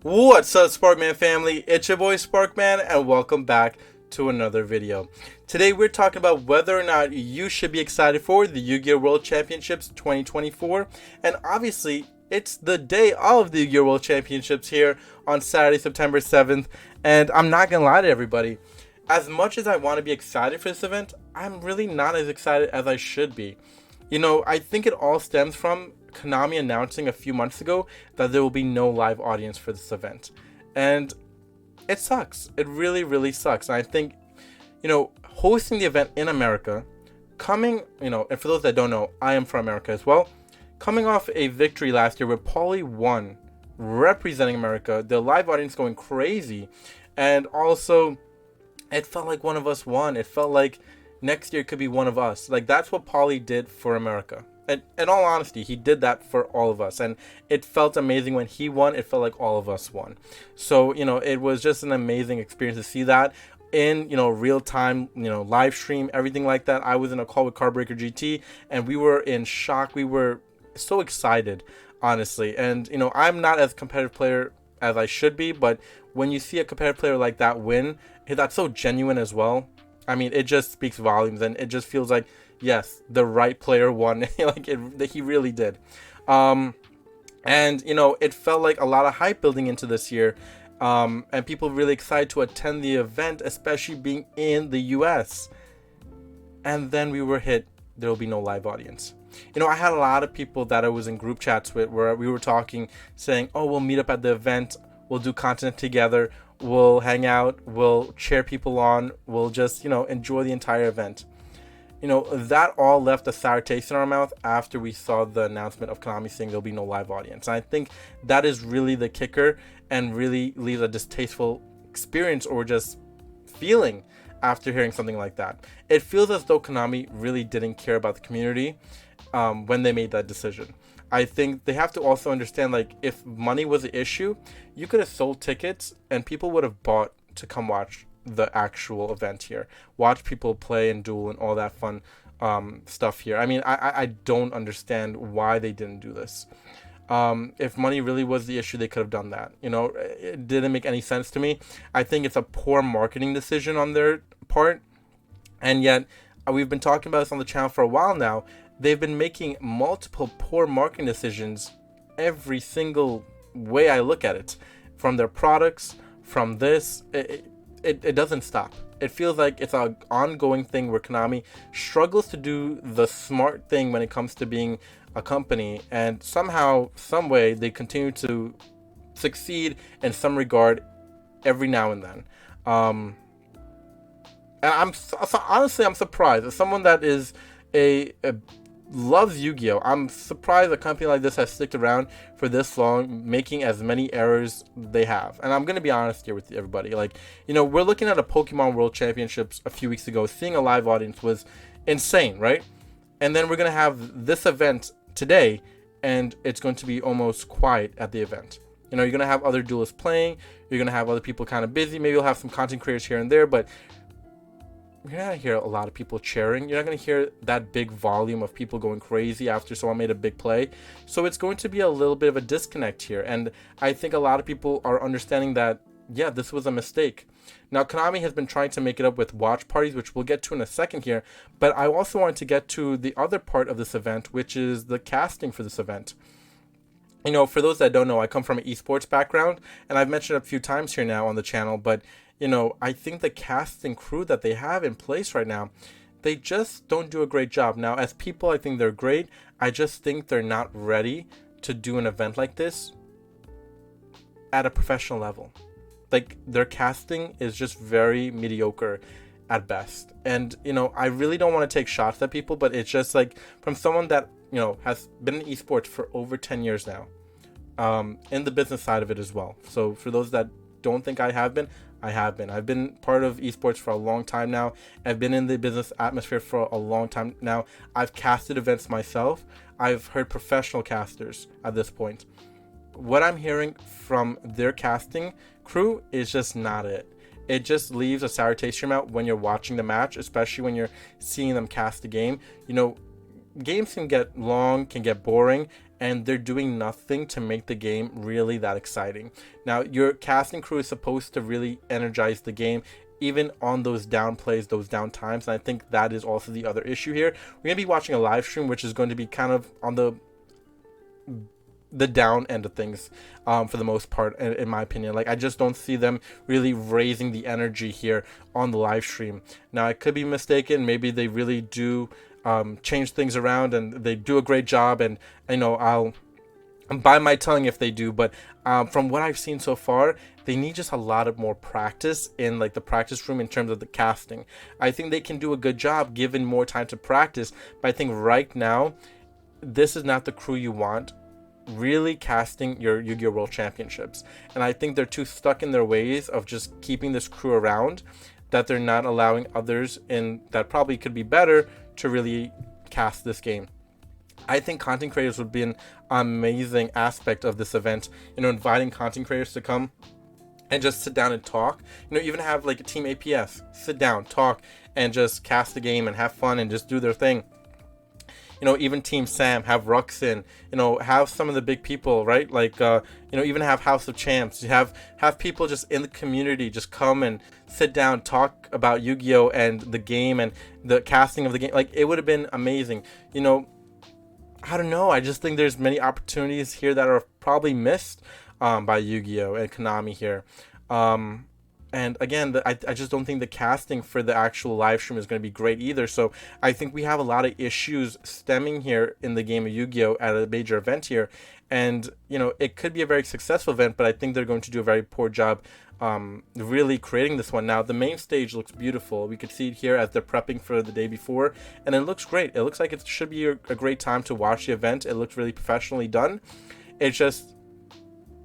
What's up, Sparkman family? It's your boy Sparkman, and welcome back to another video. Today we're talking about whether or not you should be excited for the Yu-Gi-Oh! World Championships 2024, and obviously it's the day of the Yu-Gi-Oh! World Championships here on Saturday, September 7th, and I'm not gonna lie to everybody. As much as I want to be excited for this event, I'm really not as excited as I should be. I think it all stems from Konami announcing a few months ago that there will be no live audience for this event. And it sucks. It really, really sucks. And I think, hosting the event in America, and for those that don't know, I am from America as well. Coming off a victory last year where Paulie won, representing America, the live audience going crazy. And also, it felt like one of us won. It felt like next year could be one of us. Like, that's what Paulie did for America. And in all honesty, he did that for all of us. And it felt amazing when he won. It felt like all of us won. So, it was just an amazing experience to see that in, real time, live stream, everything like that. I was in a call with Cardbreaker GT and we were in shock. We were so excited, honestly. And, I'm not as competitive player as I should be, but when you see a competitive player like that win, that's so genuine as well. I mean, it just speaks volumes, and it just feels like, yes, the right player won. He really did. It felt like a lot of hype building into this year, and people really excited to attend the event, especially being in the US. And then we were hit, there will be no live audience. I had a lot of people that I was in group chats with where we were talking, saying, oh, we'll meet up at the event, we'll do content together, we'll hang out, we'll cheer people on, we'll just, enjoy the entire event. That all left a sour taste in our mouth after we saw the announcement of Konami saying there'll be no live audience. And I think that is really the kicker and really leaves a distasteful experience or just feeling after hearing something like that. It feels as though Konami really didn't care about the community when they made that decision. I think they have to also understand, like, if money was the issue, you could have sold tickets and people would have bought to come watch the actual event here, watch people play and duel and all that fun stuff here. I mean, I don't understand why they didn't do this. If money really was the issue, they could have done that. It didn't make any sense to me. I think it's a poor marketing decision on their part, and yet we've been talking about this on the channel for a while now. They've been making multiple poor marketing decisions every single way I look at it. From their products, from this, it doesn't stop. It feels like it's an ongoing thing where Konami struggles to do the smart thing when it comes to being a company, and somehow, some way, they continue to succeed in some regard every now and then. And honestly, I'm surprised. As someone that is a loves Yu-Gi-Oh! I'm surprised a company like this has stuck around for this long, making as many errors they have. And I'm going to be honest here with everybody. We're looking at a Pokemon World Championships a few weeks ago. Seeing a live audience was insane, right? And then we're going to have this event today, and it's going to be almost quiet at the event. You're going to have other duelists playing. You're going to have other people kind of busy. Maybe you'll have some content creators here and there, but you're not going to hear a lot of people cheering. You're not going to hear that big volume of people going crazy after someone made a big play. So it's going to be a little bit of a disconnect here. And I think a lot of people are understanding that, yeah, this was a mistake. Now, Konami has been trying to make it up with watch parties, which we'll get to in a second here. But I also wanted to get to the other part of this event, which is the casting for this event. For those that don't know, I come from an esports background, and I've mentioned it a few times here now on the channel, but I think the casting crew that they have in place right now, they just don't do a great job. Now, as people, I think they're great. I just think they're not ready to do an event like this at a professional level. Like, their casting is just very mediocre at best. And, I really don't want to take shots at people, but it's just like, from someone that, has been in esports for over 10 years now, in the business side of it as well. So for those that don't think I have been, I have been. I've been part of esports for a long time now. I've been in the business atmosphere for a long time now. I've casted events myself. I've heard professional casters at this point. What I'm hearing from their casting crew is just not it. It just leaves a sour taste in your mouth when you're watching the match, especially when you're seeing them cast the game. Games can get long, can get boring, and they're doing nothing to make the game really that exciting. Now, your casting crew is supposed to really energize the game, even on those down plays, those down times. And I think that is also the other issue here. We're going to be watching a live stream, which is going to be kind of on the down end of things, for the most part, in my opinion. Like, I just don't see them really raising the energy here on the live stream. Now, I could be mistaken. Maybe they really do change things around and they do a great job, and I'll buy my tongue if they do. But from what I've seen so far, they need just a lot of more practice in like the practice room in terms of the casting. I think they can do a good job given more time to practice, but I think right now this is not the crew you want really casting your Yu-Gi-Oh! World Championships. And I think they're too stuck in their ways of just keeping this crew around, that they're not allowing others in that probably could be better to really cast this game. I think content creators would be an amazing aspect of this event. Inviting content creators to come and just sit down and talk. Even have like a team APS sit down, talk, and just cast the game and have fun and just do their thing. Even Team Sam, have Ruxin, have some of the big people, right? Like, even have House of Champs. You have people just in the community just come and sit down, talk about Yu-Gi-Oh! And the game and the casting of the game. Like, it would have been amazing. I don't know. I just think there's many opportunities here that are probably missed by Yu-Gi-Oh! And Konami here. And again, I just don't think the casting for the actual live stream is going to be great either. So I think we have a lot of issues stemming here in the game of Yu-Gi-Oh! At a major event here. And, it could be a very successful event, but I think they're going to do a very poor job really creating this one. Now, the main stage looks beautiful. We could see it here as they're prepping for the day before, and it looks great. It looks like it should be a great time to watch the event. It looks really professionally done. It's just,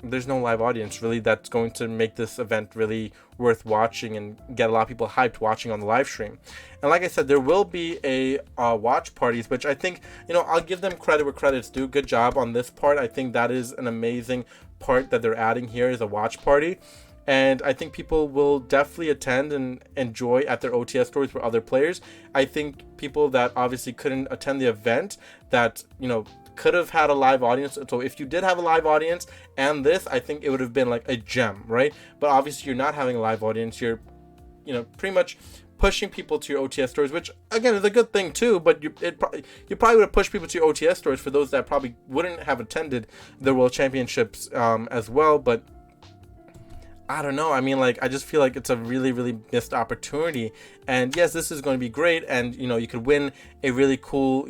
there's no live audience really that's going to make this event really worth watching and get a lot of people hyped watching on the live stream. And like I said, there will be a watch parties, which I think, I'll give them credit where credit's due. Good job on this part. I think that is an amazing part that they're adding here, is a watch party. And I think people will definitely attend and enjoy at their OTS stores with other players. I think people that obviously couldn't attend the event, that, could have had a live audience. So if you did have a live audience and this, I think it would have been like a gem, right? But obviously you're not having a live audience. You're, pretty much pushing people to your OTS stores, which again is a good thing too. But you probably would have pushed people to your OTS stores for those that probably wouldn't have attended the World Championships as well. But I don't know. I mean, like, I just feel like it's a really, really missed opportunity. And yes, this is going to be great. And, you could win a really cool,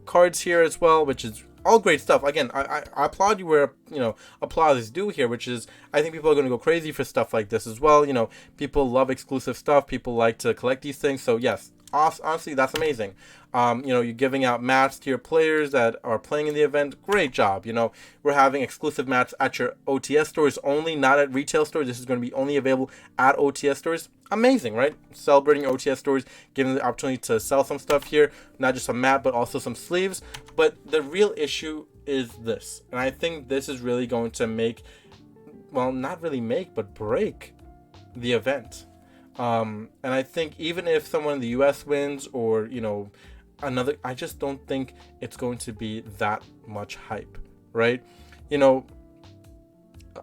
cards here as well, which is all great stuff. Again, I applaud you where, applause is due here, which is, I think people are going to go crazy for stuff like this as well. People love exclusive stuff. People like to collect these things. So yes, honestly, that's amazing. You're giving out mats to your players that are playing in the event. Great job. We're having exclusive mats at your OTS stores only, not at retail stores. This is going to be only available at OTS stores. Amazing, right? Celebrating your OTS stores, giving the opportunity to sell some stuff here, not just a mat, but also some sleeves. But the real issue is this, and I think this is really going to make, well, not really make, but break the event. And I think even if someone in the US wins, or, another, I just don't think it's going to be that much hype, right?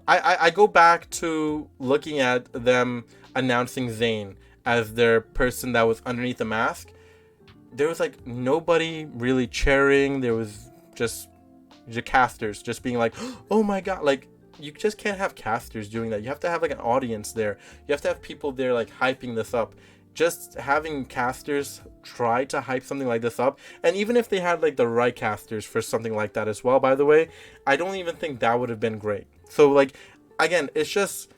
I go back to looking at them announcing Zane as their person that was underneath the mask. There was like nobody really cheering. There was just the casters just being like, oh my god, like, you just can't have casters doing that. You have to have like an audience there. You have to have people there like hyping this up. Just having casters try to hype something like this up, and even if they had like the right casters for something like that as well, by the way, I don't even think that would have been great. So like, again, it's just,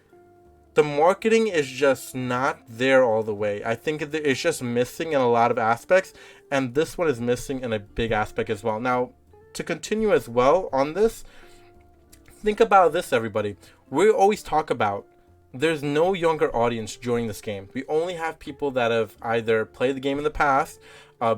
the marketing is just not there all the way. I think it's just missing in a lot of aspects, and this one is missing in a big aspect as well. Now, to continue as well on this, think about this, everybody. We always talk about there's no younger audience joining this game. We only have people that have either played the game in the past,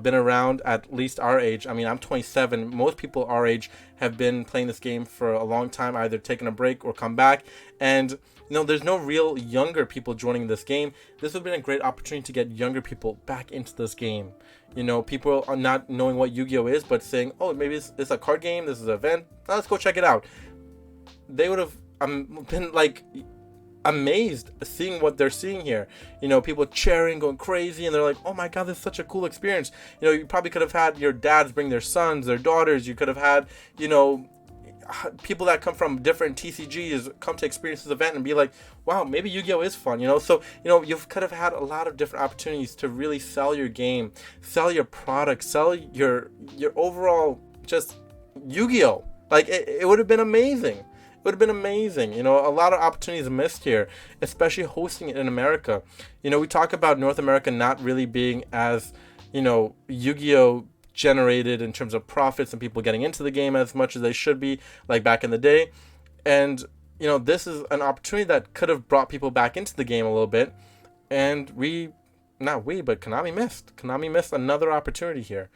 been around at least our age. I mean, I'm 27. Most people our age have been playing this game for a long time, either taking a break or come back. And there's no real younger people joining this game. This would have been a great opportunity to get younger people back into this game. People are not knowing what Yu-Gi-Oh is, but saying, oh, maybe it's a card game, this is an event, let's go check it out. They would have been like amazed seeing what they're seeing here. People cheering, going crazy, and they're like, oh my god, this is such a cool experience. You probably could have had your dads bring their sons, their daughters. You could have had, people that come from different TCGs come to experience this event and be like, wow, maybe Yu-Gi-Oh is fun. So you could have had a lot of different opportunities to really sell your game, sell your product, sell your overall just Yu-Gi-Oh. Like it would have been amazing. It would have been amazing. A lot of opportunities missed here, especially hosting it in America. We talk about North America not really being as Yu-Gi-Oh generated in terms of profits and people getting into the game as much as they should be, like back in the day. And this is an opportunity that could have brought people back into the game a little bit, and Konami missed another opportunity here.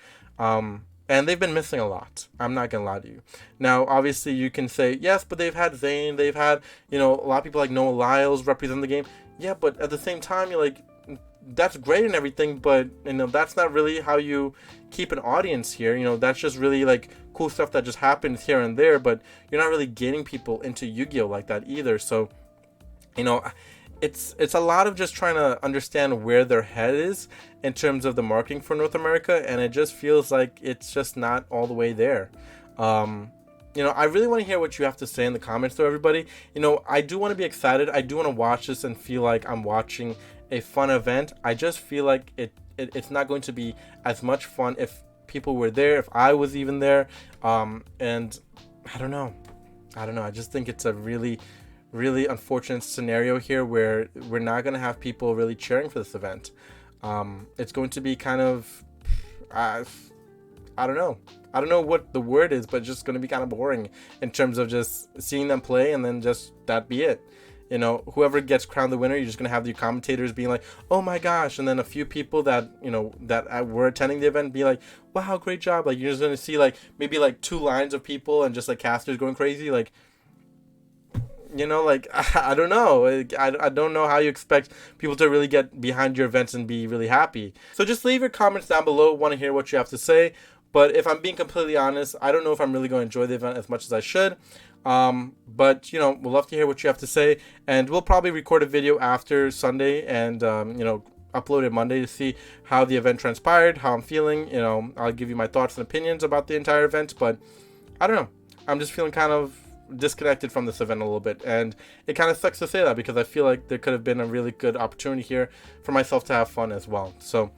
And they've been missing a lot. I'm not gonna lie to you. Now, obviously, you can say yes, but they've had Zane, they've had a lot of people like Noah Lyles represent the game. Yeah, but at the same time, you're like, that's great and everything, but that's not really how you keep an audience here. That's just really like cool stuff that just happens here and there, but you're not really getting people into Yu-Gi-Oh like that either. So it's a lot of just trying to understand where their head is in terms of the marketing for North America, and it just feels like it's just not all the way there. I really want to hear what you have to say in the comments though, everybody. I do want to be excited. I do want to watch this and feel like I'm watching a fun event. I just feel like it's not going to be as much fun if people were there, if I was even there. And I don't know. I just think it's a really, really unfortunate scenario here where we're not going to have people really cheering for this event. It's going to be kind of, I don't know. I don't know what the word is, but just going to be kind of boring in terms of just seeing them play and then just that be it. Whoever gets crowned the winner, you're just going to have the commentators being like, oh my gosh. And then a few people that, that were attending the event be like, wow, great job. Like, you're just going to see like maybe like 2 lines of people and just like casters going crazy. Like, I don't know. I don't know how you expect people to really get behind your events and be really happy. So just leave your comments down below. Want to hear what you have to say. But if I'm being completely honest, I don't know if I'm really going to enjoy the event as much as I should. But we'll love to hear what you have to say, and we'll probably record a video after Sunday and upload it Monday to see how the event transpired, how I'm feeling. I'll give you my thoughts and opinions about the entire event, but I don't know. I'm just feeling kind of disconnected from this event a little bit, and it kind of sucks to say that because I feel like there could have been a really good opportunity here for myself to have fun as well. So,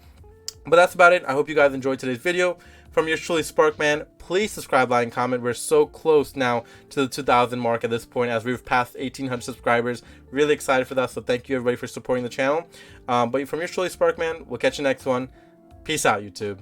but that's about it. I hope you guys enjoyed today's video. From yours truly, Sparkman. Please subscribe, like, and comment. We're so close now to the 2,000 mark at this point, as we've passed 1,800 subscribers. Really excited for that, so thank you everybody for supporting the channel. But from yours truly, Sparkman. We'll catch you next one. Peace out, YouTube.